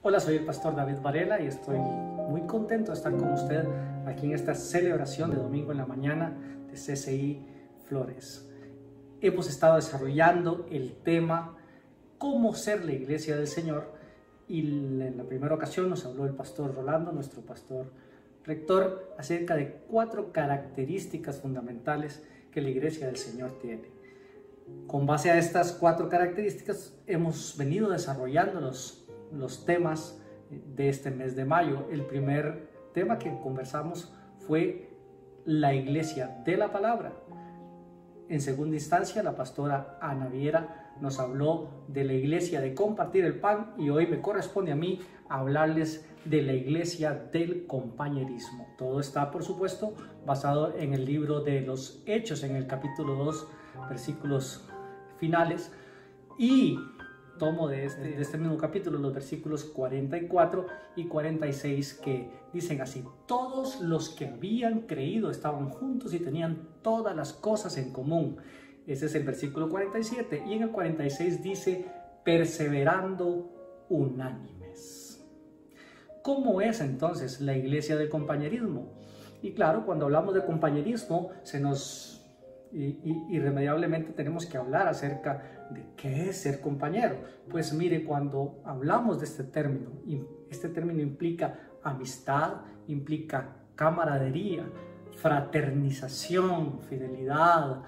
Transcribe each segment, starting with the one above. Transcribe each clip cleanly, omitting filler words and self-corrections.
Hola, soy el pastor David Varela y estoy muy contento de estar con usted aquí en esta celebración de domingo en la mañana de CCI Flores. Hemos estado desarrollando el tema cómo ser la iglesia del Señor y en la primera ocasión nos habló el pastor Rolando, nuestro pastor rector, acerca de 4 características fundamentales que la iglesia del Señor tiene. Con base a estas 4 características hemos venido desarrollando los temas de este mes de mayo. El primer tema que conversamos fue la iglesia de la palabra. En segunda instancia, la pastora Ana Viera nos habló de la iglesia de compartir el pan y hoy me corresponde a mí hablarles de la iglesia del compañerismo. Todo está, por supuesto, basado en el libro de los Hechos, en el capítulo 2, versículos finales, y tomo de este mismo capítulo los versículos 44 y 46 que dicen así: todos los que habían creído estaban juntos y tenían todas las cosas en común. Ese es el versículo 47, y en el 46 dice: perseverando unánimes. ¿Cómo es entonces la iglesia del compañerismo? Y claro, cuando hablamos de compañerismo irremediablemente tenemos que hablar acerca de qué es ser compañero. Pues mire, cuando hablamos de este término implica amistad, implica camaradería, fraternización, fidelidad,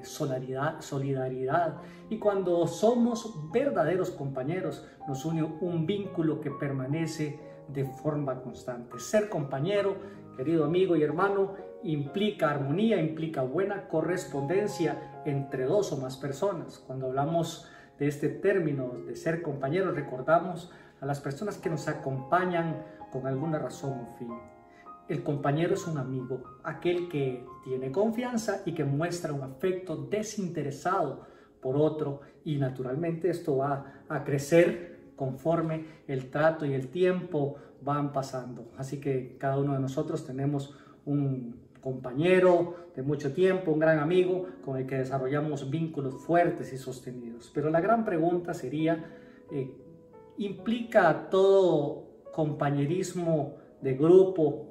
solidaridad. Y cuando somos verdaderos compañeros, nos une un vínculo que permanece de forma constante. Ser compañero, querido amigo y hermano, implica armonía, implica buena correspondencia entre 2 o más personas. Cuando hablamos de este término de ser compañeros, recordamos a las personas que nos acompañan con alguna razón o fin. El compañero es un amigo, aquel que tiene confianza y que muestra un afecto desinteresado por otro, y naturalmente esto va a crecer conforme el trato y el tiempo van pasando. Así que cada uno de nosotros tenemos un compañero de mucho tiempo, un gran amigo con el que desarrollamos vínculos fuertes y sostenidos. Pero la gran pregunta sería, ¿implica todo compañerismo de grupo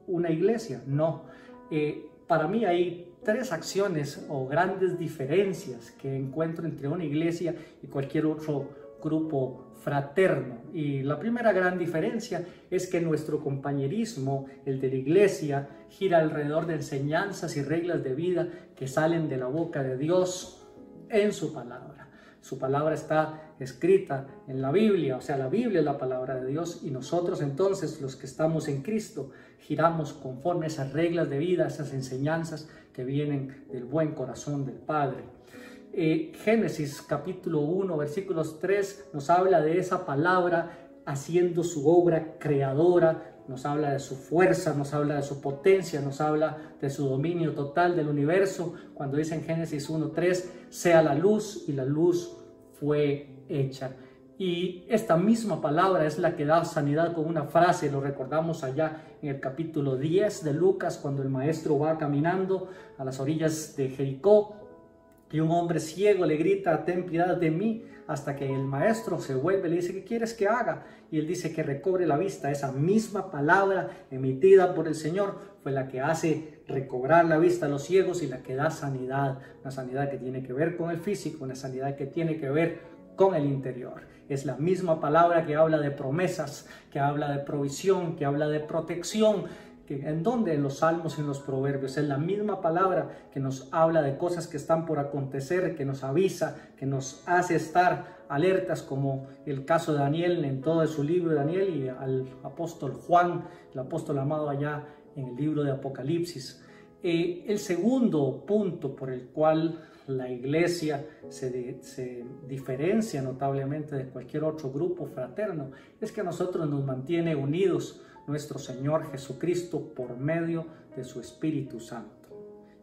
una iglesia? No. Para mí hay 3 acciones o grandes diferencias que encuentro entre una iglesia y cualquier otro grupo fraterno. Y la primera gran diferencia es que nuestro compañerismo, el de la iglesia, gira alrededor de enseñanzas y reglas de vida que salen de la boca de Dios en su palabra. Su palabra está escrita en la Biblia, o sea, la Biblia es la palabra de Dios, y nosotros entonces, los que estamos en Cristo, giramos conforme a esas reglas de vida, esas enseñanzas que vienen del buen corazón del Padre. Génesis capítulo 1 versículos 3 nos habla de esa palabra haciendo su obra creadora, nos habla de su fuerza, nos habla de su potencia, nos habla de su dominio total del universo, cuando dice en Génesis 1:3 sea la luz, y la luz fue hecha. Y esta misma palabra es la que da sanidad con una frase, lo recordamos allá en el capítulo 10 de Lucas, cuando el maestro va caminando a las orillas de Jericó y un hombre ciego le grita: ten piedad de mí, hasta que el maestro se vuelve y le dice: ¿qué quieres que haga? Y él dice que recobre la vista. Esa misma palabra emitida por el Señor fue la que hace recobrar la vista a los ciegos y la que da sanidad, una sanidad que tiene que ver con el físico, una sanidad que tiene que ver con el interior. Es la misma palabra que habla de promesas, que habla de provisión, que habla de protección. ¿En dónde? En los salmos y en los proverbios. Es la misma palabra que nos habla de cosas que están por acontecer, que nos avisa, que nos hace estar alertas, como el caso de Daniel en todo su libro de Daniel, y al apóstol Juan, el apóstol amado, allá en el libro de Apocalipsis. El segundo punto por el cual la iglesia se diferencia notablemente de cualquier otro grupo fraterno es que a nosotros nos mantiene unidos nuestro Señor Jesucristo por medio de su Espíritu Santo.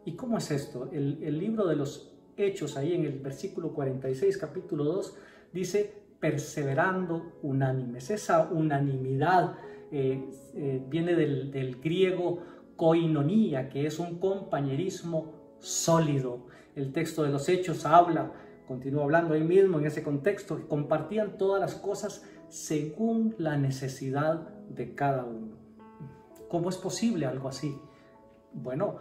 ¿Y cómo es esto? El libro de los Hechos, ahí en el versículo 46, capítulo 2, dice perseverando unánimes. Esa unanimidad viene del griego koinonía, que es un compañerismo sólido. El texto de los Hechos habla, continúa hablando ahí mismo en ese contexto, que compartían todas las cosas según la necesidad de cada uno. ¿Cómo es posible algo así? Bueno,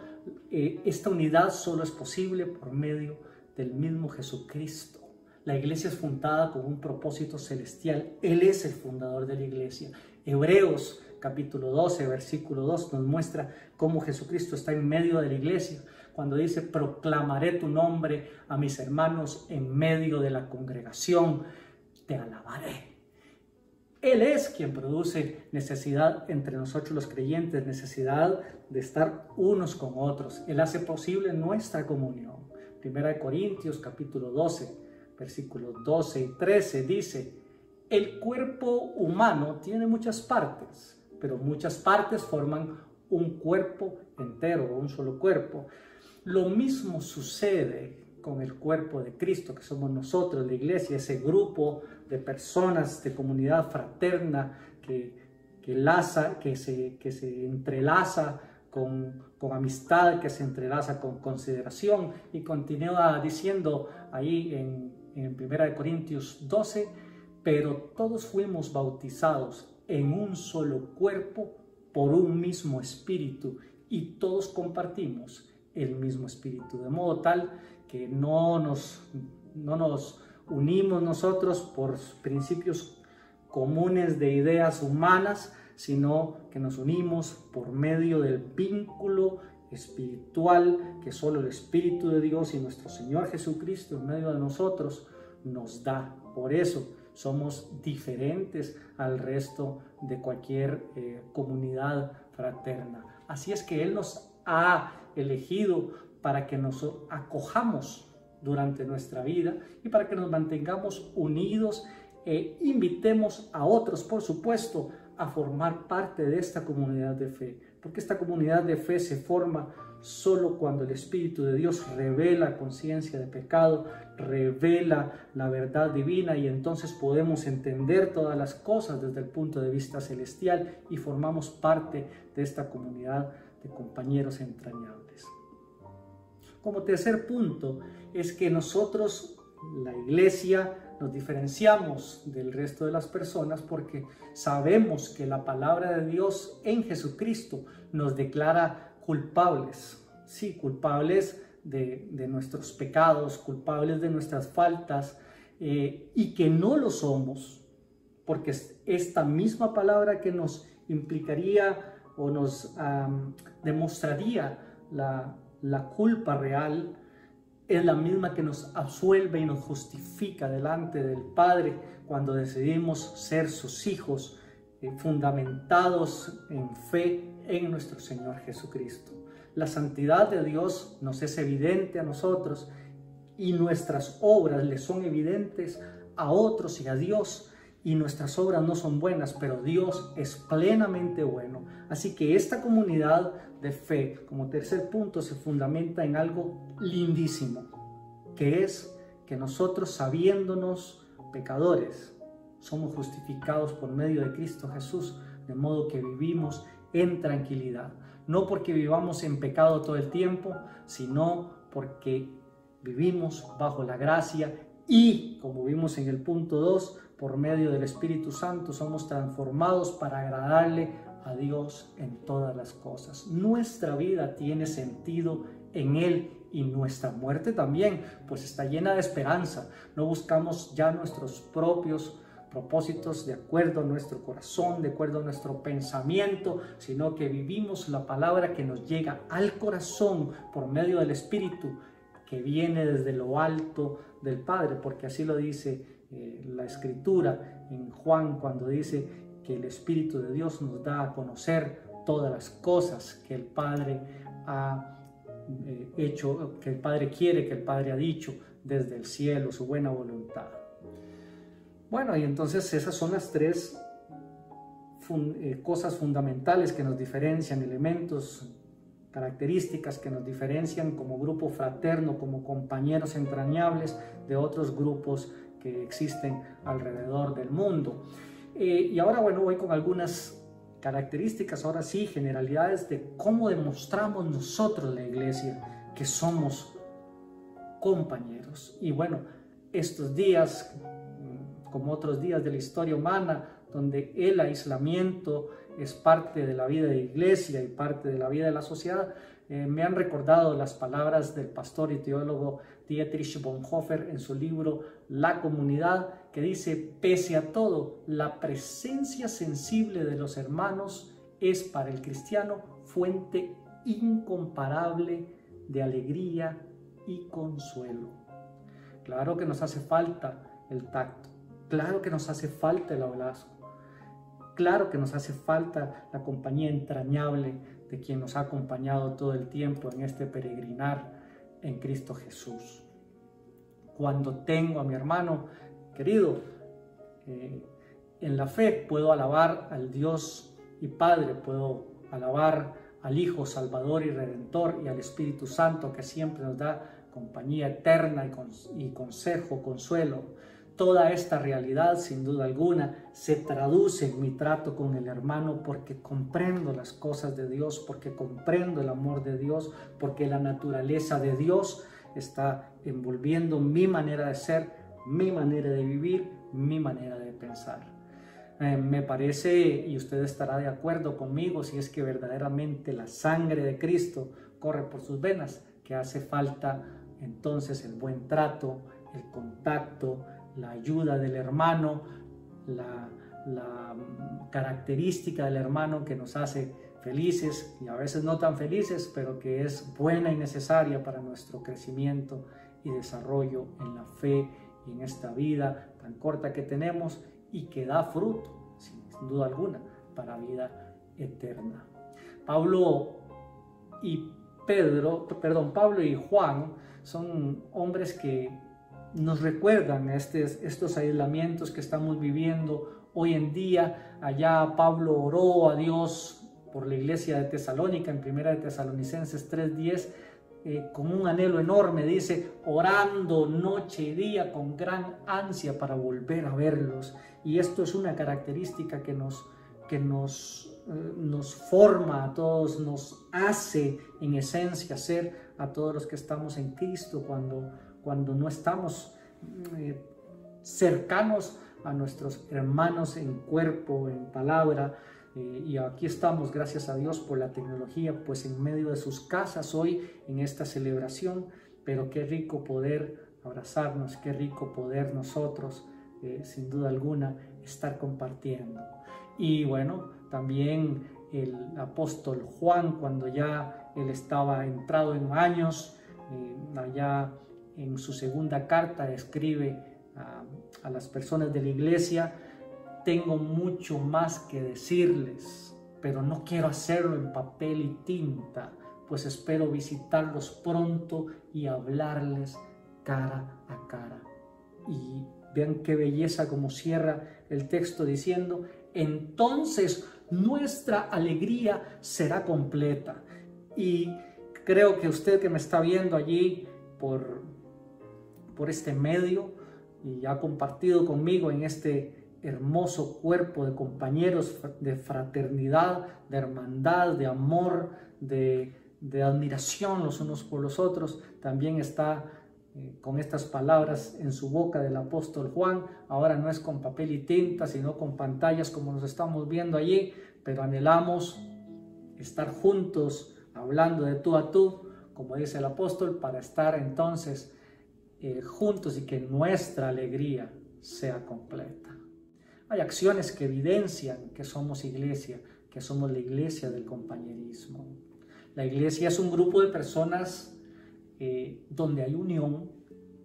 esta unidad solo es posible por medio del mismo Jesucristo. La iglesia es fundada con un propósito celestial. Él es el fundador de la iglesia. Hebreos capítulo 12, versículo 2 nos muestra cómo Jesucristo está en medio de la iglesia. Cuando dice, proclamaré tu nombre a mis hermanos en medio de la congregación, te alabaré. Él es quien produce necesidad entre nosotros los creyentes, necesidad de estar unos con otros. Él hace posible nuestra comunión. Primera de Corintios capítulo 12, versículos 12 y 13 dice, el cuerpo humano tiene muchas partes, pero muchas partes forman un cuerpo entero, un solo cuerpo. Lo mismo sucede con el cuerpo de Cristo, que somos nosotros, la iglesia, ese grupo de personas de comunidad fraterna que se entrelaza con amistad, que se entrelaza con consideración. Y continúa diciendo ahí en 1 Corintios 12, pero todos fuimos bautizados en un solo cuerpo por un mismo espíritu y todos compartimos el mismo espíritu, de modo tal que no nos unimos nosotros por principios comunes de ideas humanas, sino que nos unimos por medio del vínculo espiritual que solo el Espíritu de Dios y nuestro Señor Jesucristo en medio de nosotros nos da. Por eso somos diferentes al resto de cualquier comunidad fraterna. Así es que Él nos ha elegido para que nos acojamos durante nuestra vida y para que nos mantengamos unidos e invitemos a otros, por supuesto, a formar parte de esta comunidad de fe, porque esta comunidad de fe se forma solo cuando el Espíritu de Dios revela conciencia de pecado, revela la verdad divina, y entonces podemos entender todas las cosas desde el punto de vista celestial y formamos parte de esta comunidad de compañeros entrañables. Como tercer punto es que nosotros, la iglesia, nos diferenciamos del resto de las personas porque sabemos que la palabra de Dios en Jesucristo nos declara culpables, sí, culpables de nuestros pecados, culpables de nuestras faltas, y que no lo somos, porque esta misma palabra que nos implicaría o nos demostraría la culpa real, es la misma que nos absuelve y nos justifica delante del Padre cuando decidimos ser sus hijos, fundamentados en fe en nuestro Señor Jesucristo. La santidad de Dios nos es evidente a nosotros y nuestras obras le son evidentes a otros y a Dios, y nuestras obras no son buenas, pero Dios es plenamente bueno. Así que esta comunidad de fe, como tercer punto, se fundamenta en algo lindísimo, que es que nosotros, sabiéndonos pecadores, somos justificados por medio de Cristo Jesús, de modo que vivimos en tranquilidad. No porque vivamos en pecado todo el tiempo, sino porque vivimos bajo la gracia y, como vimos en el punto 2, por medio del Espíritu Santo somos transformados para agradarle a Dios en todas las cosas. Nuestra vida tiene sentido en Él y nuestra muerte también, pues está llena de esperanza. No buscamos ya nuestros propios propósitos de acuerdo a nuestro corazón, de acuerdo a nuestro pensamiento, sino que vivimos la palabra que nos llega al corazón por medio del Espíritu que viene desde lo alto del Padre, porque así lo dice la Escritura en Juan cuando dice que el Espíritu de Dios nos da a conocer todas las cosas que el Padre ha hecho, que el Padre quiere, que el Padre ha dicho desde el cielo, su buena voluntad. Bueno, y entonces esas son las tres cosas fundamentales que nos diferencian, elementos, características que nos diferencian como grupo fraterno, como compañeros entrañables de otros grupos que existen alrededor del mundo. Y ahora, bueno, voy con algunas características, ahora sí, generalidades de cómo demostramos nosotros, la iglesia, que somos compañeros. Y bueno, estos días como otros días de la historia humana, donde el aislamiento es parte de la vida de la iglesia y parte de la vida de la sociedad, me han recordado las palabras del pastor y teólogo Dietrich Bonhoeffer en su libro La Comunidad, que dice: pese a todo, la presencia sensible de los hermanos es para el cristiano fuente incomparable de alegría y consuelo. Claro que nos hace falta el tacto, claro que nos hace falta el abrazo, claro que nos hace falta la compañía entrañable de quien nos ha acompañado todo el tiempo en este peregrinar en Cristo Jesús. Cuando tengo a mi hermano querido en la fe, puedo alabar al Dios y Padre, puedo alabar al Hijo Salvador y Redentor y al Espíritu Santo, que siempre nos da compañía eterna y consejo, consuelo. Toda esta realidad, sin duda alguna, se traduce en mi trato con el hermano, porque comprendo las cosas de Dios, porque comprendo el amor de Dios, porque la naturaleza de Dios está envolviendo mi manera de ser, mi manera de vivir, mi manera de pensar. Me parece, y usted estará de acuerdo conmigo, si es que verdaderamente la sangre de Cristo corre por sus venas, que hace falta entonces el buen trato, el contacto, la ayuda del hermano, la característica del hermano que nos hace felices y a veces no tan felices, pero que es buena y necesaria para nuestro crecimiento y desarrollo en la fe y en esta vida tan corta que tenemos y que da fruto, sin duda alguna, para vida eterna. Pablo y Juan son hombres que nos recuerdan estos aislamientos que estamos viviendo hoy en día. Allá Pablo oró a Dios por la iglesia de Tesalónica, en 1 de Tesalonicenses 3:10, con un anhelo enorme, dice: orando noche y día con gran ansia para volver a verlos. Y esto es una característica que nos forma a todos, nos hace en esencia ser a todos los que estamos en Cristo cuando no estamos cercanos a nuestros hermanos en cuerpo, en palabra. Y aquí estamos, gracias a Dios por la tecnología, pues en medio de sus casas hoy en esta celebración. Pero qué rico poder abrazarnos, qué rico poder nosotros, sin duda alguna, estar compartiendo. Y bueno, también el apóstol Juan, cuando ya él estaba entrado en años, allá en su segunda carta escribe a las personas de la iglesia: tengo mucho más que decirles, pero no quiero hacerlo en papel y tinta, pues espero visitarlos pronto y hablarles cara a cara. Y vean qué belleza como cierra el texto diciendo: entonces nuestra alegría será completa. Y creo que usted que me está viendo allí por este medio y ha compartido conmigo en este hermoso cuerpo de compañeros, de fraternidad, de hermandad, de amor, de admiración los unos por los otros, también está con estas palabras en su boca del apóstol Juan. Ahora no es con papel y tinta, sino con pantallas como nos estamos viendo allí, pero anhelamos estar juntos, hablando de tú a tú, como dice el apóstol, para estar entonces juntos y que nuestra alegría sea completa. Hay acciones que evidencian que somos iglesia, que somos la iglesia del compañerismo. La iglesia es un grupo de personas donde hay unión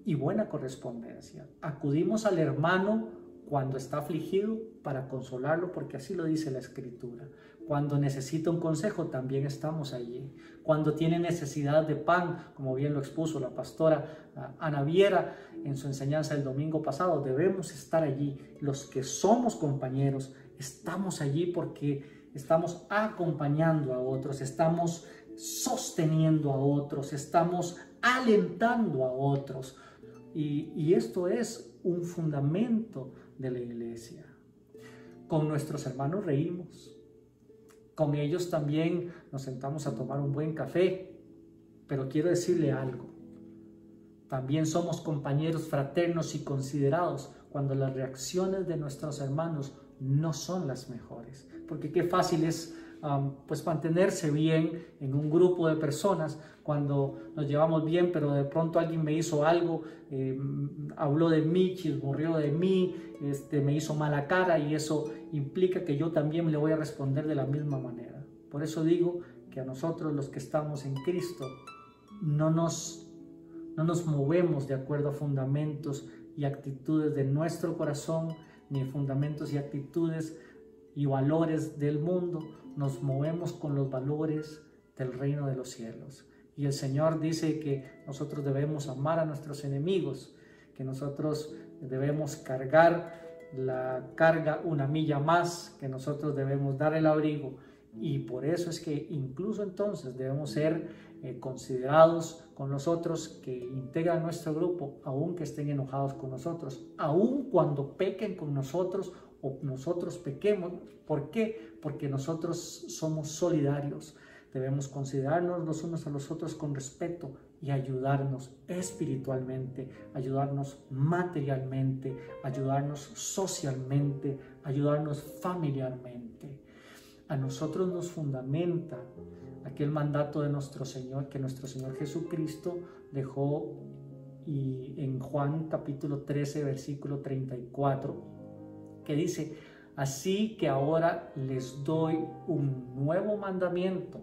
y buena correspondencia. Acudimos al hermano cuando está afligido para consolarlo, porque así lo dice la Escritura. Cuando necesita un consejo, también estamos allí. Cuando tiene necesidad de pan, como bien lo expuso la pastora Ana Viera en su enseñanza el domingo pasado, debemos estar allí. Los que somos compañeros, estamos allí porque estamos acompañando a otros, estamos sosteniendo a otros, estamos alentando a otros. Y esto es un fundamento de la iglesia. Con nuestros hermanos reímos. Con ellos también nos sentamos a tomar un buen café. Pero quiero decirle algo. También somos compañeros fraternos y considerados cuando las reacciones de nuestros hermanos no son las mejores. Porque qué fácil es pues mantenerse bien en un grupo de personas cuando nos llevamos bien, pero de pronto alguien me hizo algo, habló de mí, chismorreó de mí, me hizo mala cara, y eso implica que yo también le voy a responder de la misma manera. Por eso digo que a nosotros, los que estamos en Cristo, no nos movemos de acuerdo a fundamentos y actitudes de nuestro corazón, ni fundamentos y actitudes y valores del mundo. Nos movemos con los valores del reino de los cielos. Y el Señor dice que nosotros debemos amar a nuestros enemigos, que nosotros debemos cargar la carga una milla más, que nosotros debemos dar el abrigo. Y por eso es que incluso entonces debemos ser considerados con los otros que integran nuestro grupo, aun que estén enojados con nosotros, aun cuando pequen con nosotros o nosotros pequemos. ¿Por qué? Porque nosotros somos solidarios. Debemos considerarnos los unos a los otros con respeto y ayudarnos espiritualmente, ayudarnos materialmente, ayudarnos socialmente, ayudarnos familiarmente. A nosotros nos fundamenta aquel mandato de nuestro Señor, que nuestro Señor Jesucristo dejó y en Juan capítulo 13, versículo 34, que dice: así que ahora les doy un nuevo mandamiento,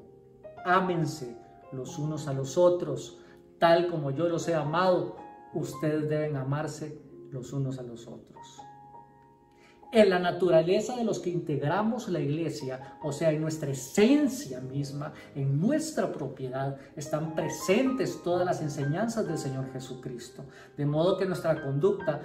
ámense los unos a los otros, tal como yo los he amado, ustedes deben amarse los unos a los otros. En la naturaleza de los que integramos la iglesia, o sea, en nuestra esencia misma, en nuestra propiedad, están presentes todas las enseñanzas del Señor Jesucristo. De modo que nuestra conducta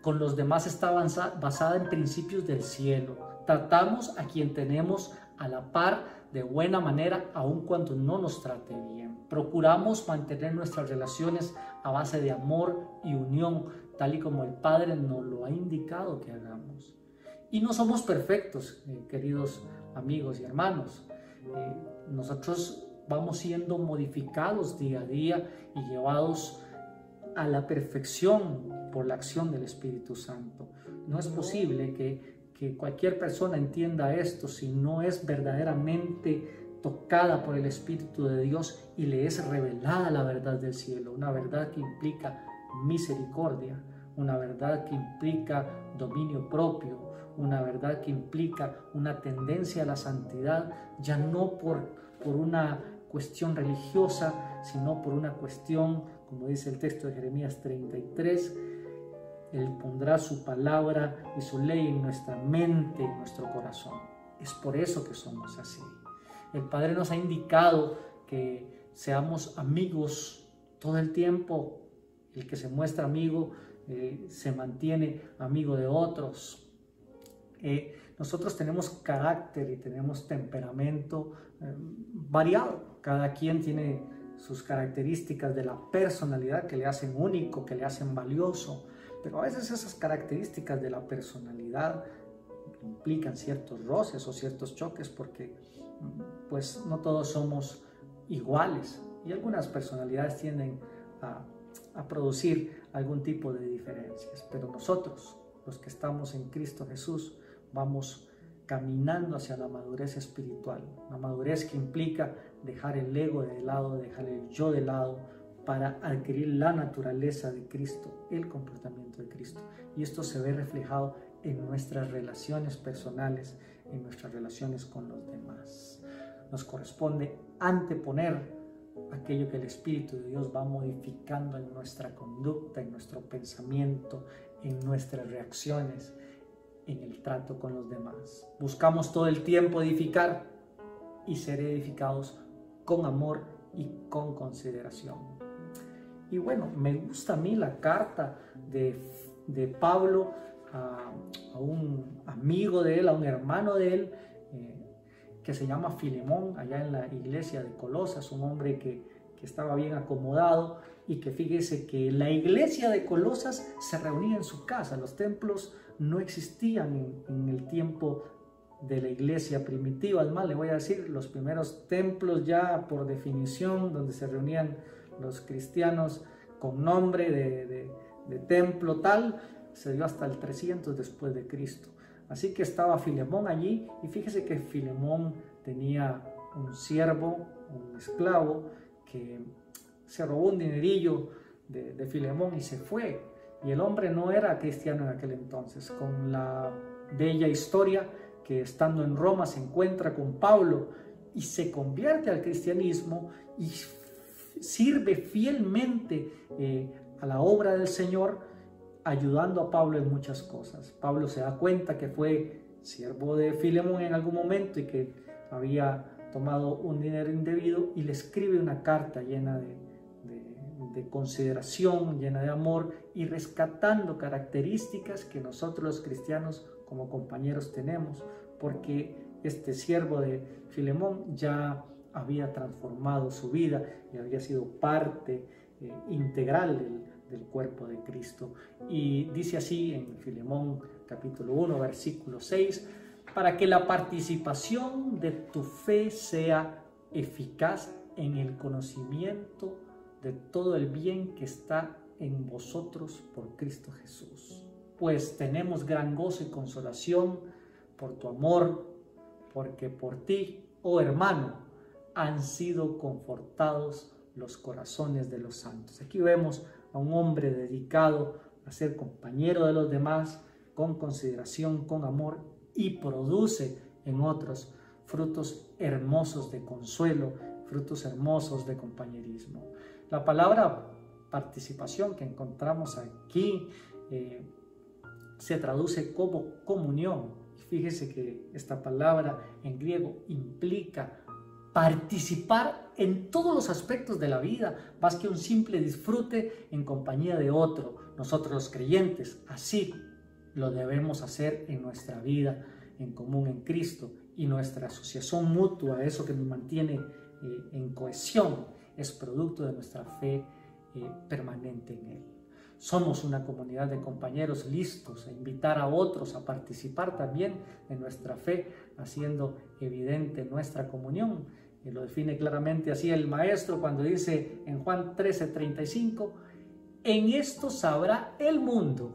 con los demás está basada en principios del cielo. Tratamos a quien tenemos a la par de buena manera, aun cuando no nos trate bien. Procuramos mantener nuestras relaciones a base de amor y unión, tal y como el Padre nos lo ha indicado que hagamos. Y no somos perfectos, queridos amigos y hermanos. Nosotros vamos siendo modificados día a día y llevados a la perfección por la acción del Espíritu Santo. No es posible que cualquier persona entienda esto si no es verdaderamente tocada por el Espíritu de Dios y le es revelada la verdad del cielo, una verdad que implica misericordia, una verdad que implica dominio propio, una verdad que implica una tendencia a la santidad, ya no por una cuestión religiosa, sino por una cuestión, como dice el texto de Jeremías 33, Él pondrá su palabra y su ley en nuestra mente, en nuestro corazón. Es por eso que somos así. El Padre nos ha indicado que seamos amigos todo el tiempo. El que se muestra amigo se mantiene amigo de otros. Nosotros tenemos carácter y tenemos temperamento variado. Cada quien tiene sus características de la personalidad que le hacen único, que le hacen valioso. Pero a veces esas características de la personalidad implican ciertos roces o ciertos choques, porque pues no todos somos iguales y algunas personalidades tienden a producir algún tipo de diferencias. Pero nosotros, los que estamos en Cristo Jesús, vamos caminando hacia la madurez espiritual, una madurez que implica dejar el ego de lado, dejar el yo de lado, para adquirir la naturaleza de Cristo, el comportamiento de Cristo. Y esto se ve reflejado en nuestras relaciones personales, en nuestras relaciones con los demás. Nos corresponde anteponer aquello que el Espíritu de Dios va modificando en nuestra conducta, en nuestro pensamiento, en nuestras reacciones, en el trato con los demás. Buscamos todo el tiempo edificar y ser edificados con amor y con consideración. Y bueno, me gusta a mí la carta de Pablo a un amigo de él, a un hermano de él, que se llama Filemón, allá en la iglesia de Colosas, un hombre que estaba bien acomodado, y que fíjese que la iglesia de Colosas se reunía en su casa. Los templos no existían en el tiempo de la iglesia primitiva. Además, le voy a decir, los primeros templos ya por definición, donde se reunían los cristianos con nombre de templo tal, se dio hasta el 300 después de Cristo. Así que estaba Filemón allí, y fíjese que Filemón tenía un siervo, un esclavo, que se robó un dinerillo de Filemón y se fue. Y el hombre no era cristiano en aquel entonces, con la bella historia que estando en Roma se encuentra con Pablo y se convierte al cristianismo y sirve fielmente a la obra del Señor, ayudando a Pablo en muchas cosas. Pablo se da cuenta que fue siervo de Filemón en algún momento y que había tomado un dinero indebido, y le escribe una carta llena de consideración, llena de amor, y rescatando características que nosotros los cristianos como compañeros tenemos, porque este siervo de Filemón ya había transformado su vida y había sido parte integral del cuerpo de Cristo. Y dice así en Filemón capítulo 1 versículo 6: para que la participación de tu fe sea eficaz en el conocimiento de todo el bien que está en vosotros por Cristo Jesús. Pues tenemos gran gozo y consolación por tu amor, porque por ti, oh hermano, han sido confortados los corazones de los santos. Aquí vemos a un hombre dedicado a ser compañero de los demás, con consideración, con amor, y produce en otros frutos hermosos de consuelo, frutos hermosos de compañerismo. La palabra participación que encontramos aquí se traduce como comunión. Fíjese que esta palabra en griego implica participar en todos los aspectos de la vida, más que un simple disfrute en compañía de otro. Nosotros los creyentes así lo debemos hacer en nuestra vida en común en Cristo, y nuestra asociación mutua, eso que nos mantiene en cohesión, es producto de nuestra fe permanente en Él. Somos una comunidad de compañeros listos a invitar a otros a participar también de nuestra fe, haciendo evidente nuestra comunión. Y lo define claramente así el Maestro cuando dice en Juan 13:35: en esto sabrá el mundo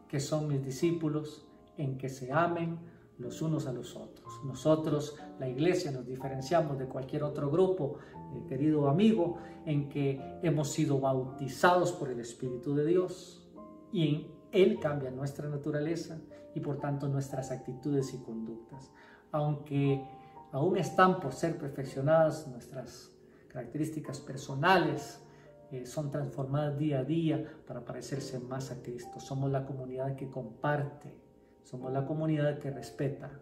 que son mis discípulos, en que se amen los unos a los otros. Nosotros, la iglesia, nos diferenciamos de cualquier otro grupo, querido amigo, en que hemos sido bautizados por el Espíritu de Dios, y en Él cambia nuestra naturaleza y por tanto nuestras actitudes y conductas. Aunque aún están por ser perfeccionadas, nuestras características personales son transformadas día a día para parecerse más a Cristo. Somos la comunidad que comparte, somos la comunidad que respeta,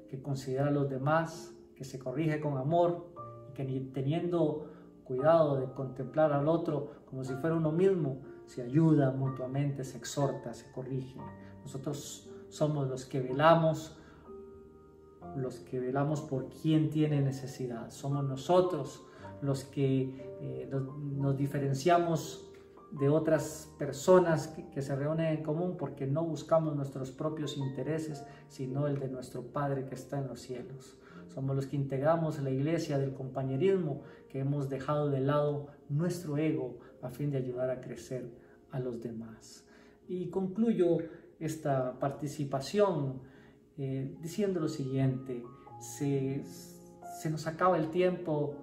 que considera a los demás, que se corrige con amor, y que teniendo cuidado de contemplar al otro como si fuera uno mismo, se ayuda mutuamente, se exhorta, se corrige. Nosotros somos los que velamos por quien tiene necesidad. Somos nosotros los que nos diferenciamos de otras personas que se reúnen en común, porque no buscamos nuestros propios intereses, sino el de nuestro Padre que está en los cielos. Somos los que integramos la iglesia del compañerismo, que hemos dejado de lado nuestro ego a fin de ayudar a crecer a los demás. Y concluyo esta participación diciendo lo siguiente: se nos acaba el tiempo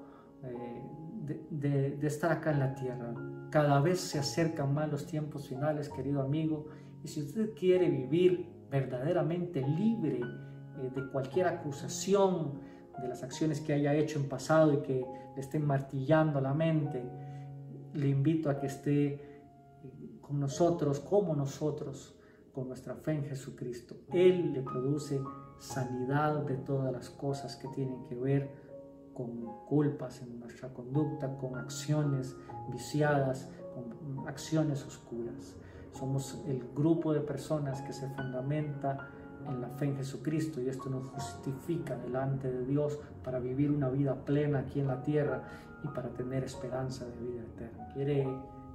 de estar acá en la tierra. Cada vez se acercan más los tiempos finales, querido amigo, y si usted quiere vivir verdaderamente libre de cualquier acusación de las acciones que haya hecho en pasado y que le estén martillando la mente, le invito a que esté con nosotros, como nosotros, con nuestra fe en Jesucristo. Él le produce sanidad de todas las cosas que tienen que ver con culpas en nuestra conducta, con acciones viciadas, con acciones oscuras. Somos el grupo de personas que se fundamenta en la fe en Jesucristo, y esto nos justifica delante de Dios para vivir una vida plena aquí en la tierra y para tener esperanza de vida eterna. Quiere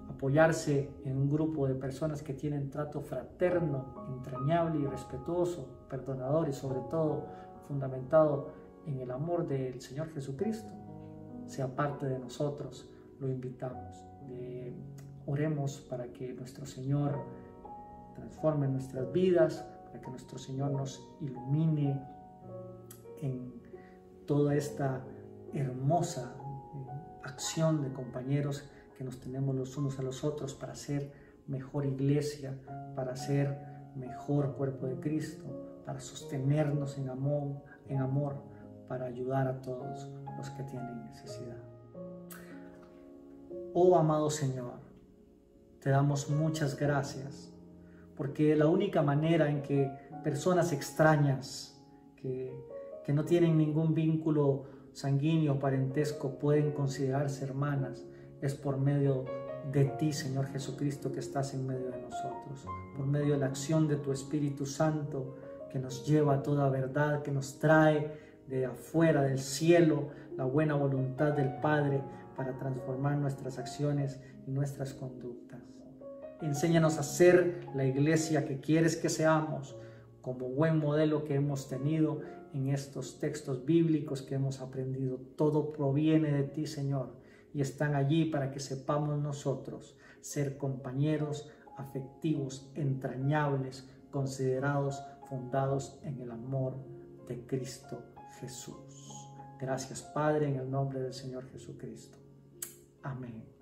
apoyarse en un grupo de personas que tienen trato fraterno, entrañable y respetuoso, perdonador y sobre todo fundamentado en el amor del Señor Jesucristo. Sea parte de nosotros, lo invitamos. Oremos para que nuestro Señor transforme nuestras vidas, para que nuestro Señor nos ilumine en toda esta hermosa acción de compañeros que nos tenemos los unos a los otros para ser mejor iglesia, para ser mejor cuerpo de Cristo, para sostenernos en amor, para ayudar a todos los que tienen necesidad. Oh amado Señor, te damos muchas gracias, porque la única manera en que personas extrañas que no tienen ningún vínculo sanguíneo, parentesco, pueden considerarse hermanas, es por medio de ti, Señor Jesucristo, que estás en medio de nosotros, por medio de la acción de tu Espíritu Santo, que nos lleva a toda verdad, que nos trae de afuera del cielo la buena voluntad del Padre para transformar nuestras acciones y nuestras conductas. Enséñanos a ser la iglesia que quieres que seamos, como buen modelo que hemos tenido en estos textos bíblicos que hemos aprendido. Todo proviene de ti, Señor, y están allí para que sepamos nosotros ser compañeros afectivos, entrañables, considerados, fundados en el amor de Cristo Jesús. Gracias, Padre, en el nombre del Señor Jesucristo. Amén.